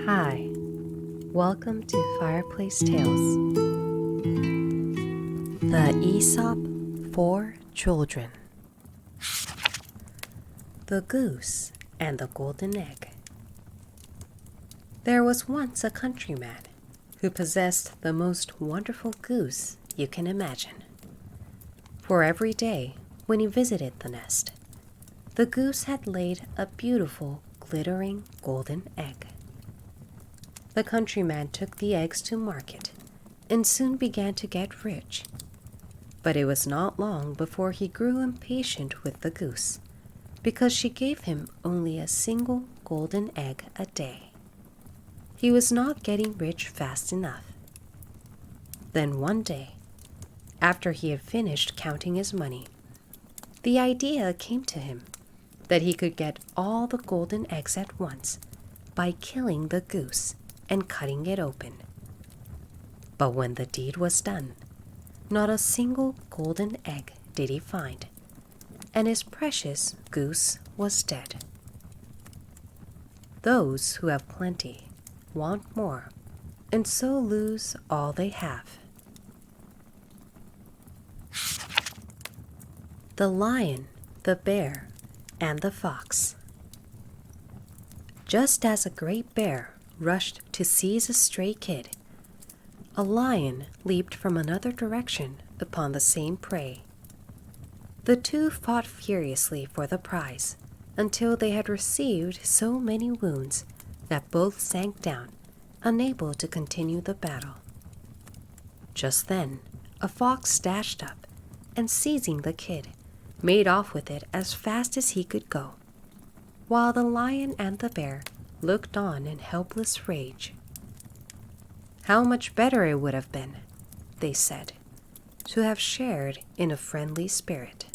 Hi, welcome to Fireplace Tales. The Aesop for Children. The Goose and the Golden Egg. There was once a countryman who possessed the most wonderful goose you can imagine. For every day when he visited the nest, the goose had laid a beautiful, glittering golden egg. The countryman took the eggs to market and soon began to get rich. But it was not long before he grew impatient with the goose, because she gave him only a single golden egg a day. He was not getting rich fast enough. Then one day, after he had finished counting his money, the idea came to him that he could get all the golden eggs at once by killing the goose and cutting it open. But when the deed was done, not a single golden egg did he find, and his precious goose was dead. Those who have plenty want more, and so lose all they have. The Lion, the Bear, and the Fox. Just as a great bear rushed to seize a stray kid, a lion leaped from another direction upon the same prey. The two fought furiously for the prize until they had received so many wounds that both sank down, unable to continue the battle. Just then, a fox dashed up and, seizing the kid, made off with it as fast as he could go, while the lion and the bear looked on in helpless rage. How much better it would have been, they said, to have shared in a friendly spirit.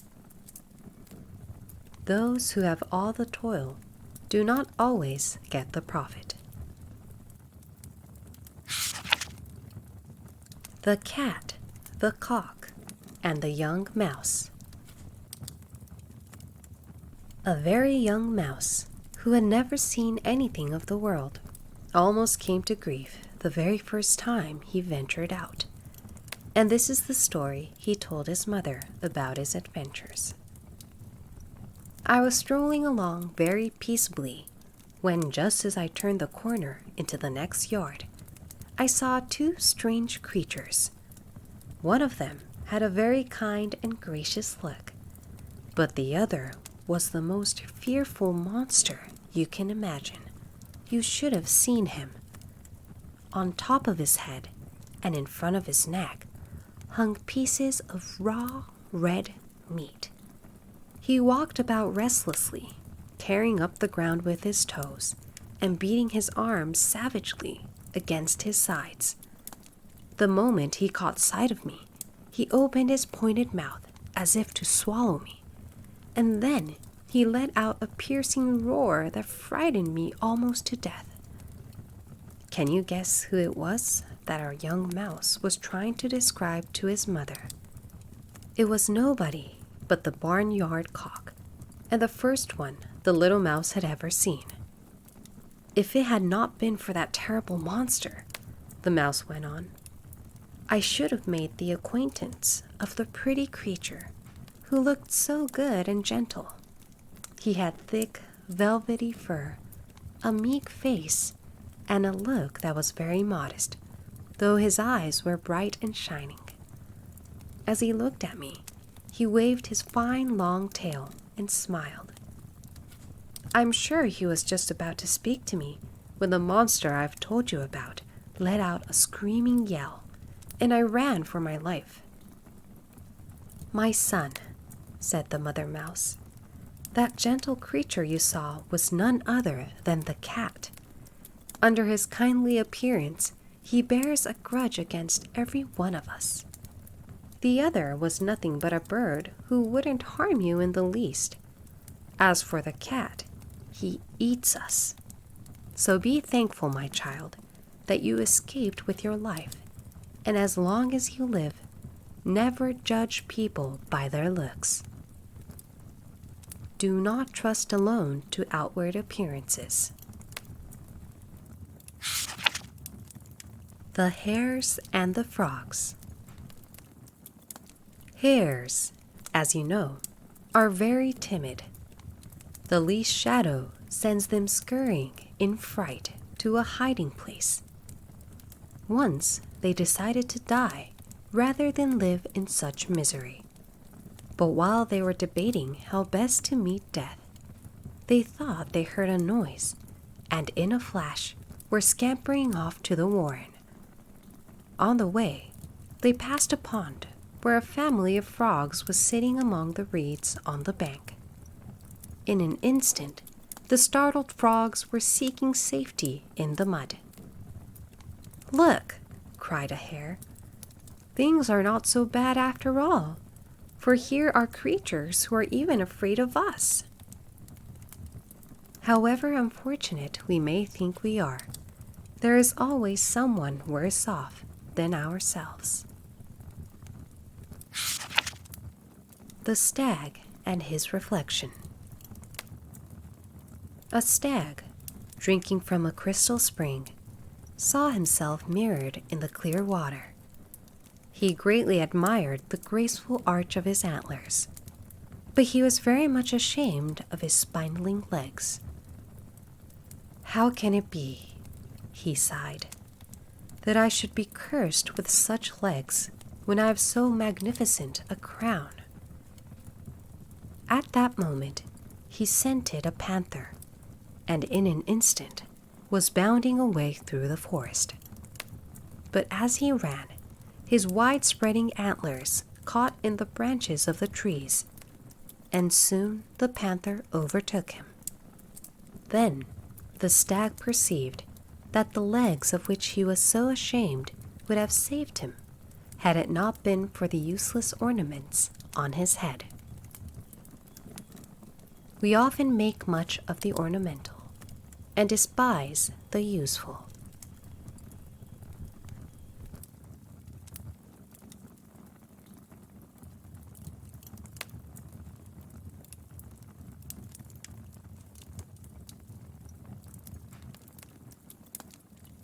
Those who have all the toil do not always get the profit. The Cat, the Cock, and the Young Mouse. A very young mouse, who had never seen anything of the world, almost came to grief the very first time he ventured out. And this is the story he told his mother about his adventures. I was strolling along very peaceably when, just as I turned the corner into the next yard, I saw two strange creatures. One of them had a very kind and gracious look, but the other was the most fearful monster you can imagine. You should have seen him. On top of his head and in front of his neck hung pieces of raw red meat. He walked about restlessly, tearing up the ground with his toes and beating his arms savagely against his sides. The moment he caught sight of me, he opened his pointed mouth as if to swallow me, and then he let out a piercing roar that frightened me almost to death. Can you guess who it was that our young mouse was trying to describe to his mother? It was nobody but the barnyard cock, and the first one the little mouse had ever seen. If it had not been for that terrible monster, the mouse went on, I should have made the acquaintance of the pretty creature who looked so good and gentle. He had thick, velvety fur, a meek face, and a look that was very modest, though his eyes were bright and shining. As he looked at me, he waved his fine long tail and smiled. I'm sure he was just about to speak to me when the monster I've told you about let out a screaming yell, and I ran for my life. My son, said the mother mouse, that gentle creature you saw was none other than the cat. Under his kindly appearance, he bears a grudge against every one of us. The other was nothing but a bird who wouldn't harm you in the least. As for the cat, he eats us. So be thankful, my child, that you escaped with your life, and as long as you live, never judge people by their looks. Do not trust alone to outward appearances. The Hares and the Frogs. Hares, as you know, are very timid. The least shadow sends them scurrying in fright to a hiding place. Once they decided to die rather than live in such misery. But while they were debating how best to meet death, they thought they heard a noise, and in a flash were scampering off to the warren. On the way, they passed a pond where a family of frogs was sitting among the reeds on the bank. In an instant, the startled frogs were seeking safety in the mud. "Look," cried a hare, "things are not so bad after all, for here are creatures who are even afraid of us." However unfortunate we may think we are, there is always someone worse off than ourselves. The Stag and His Reflection. A stag, drinking from a crystal spring, saw himself mirrored in the clear water. He greatly admired the graceful arch of his antlers, but he was very much ashamed of his spindling legs. "How can it be," he sighed, "that I should be cursed with such legs when I have so magnificent a crown?" At that moment, he scented a panther, and in an instant was bounding away through the forest. But as he ran, his wide-spreading antlers caught in the branches of the trees, and soon the panther overtook him. Then the stag perceived that the legs of which he was so ashamed would have saved him, had it not been for the useless ornaments on his head. We often make much of the ornamental and despise the useful.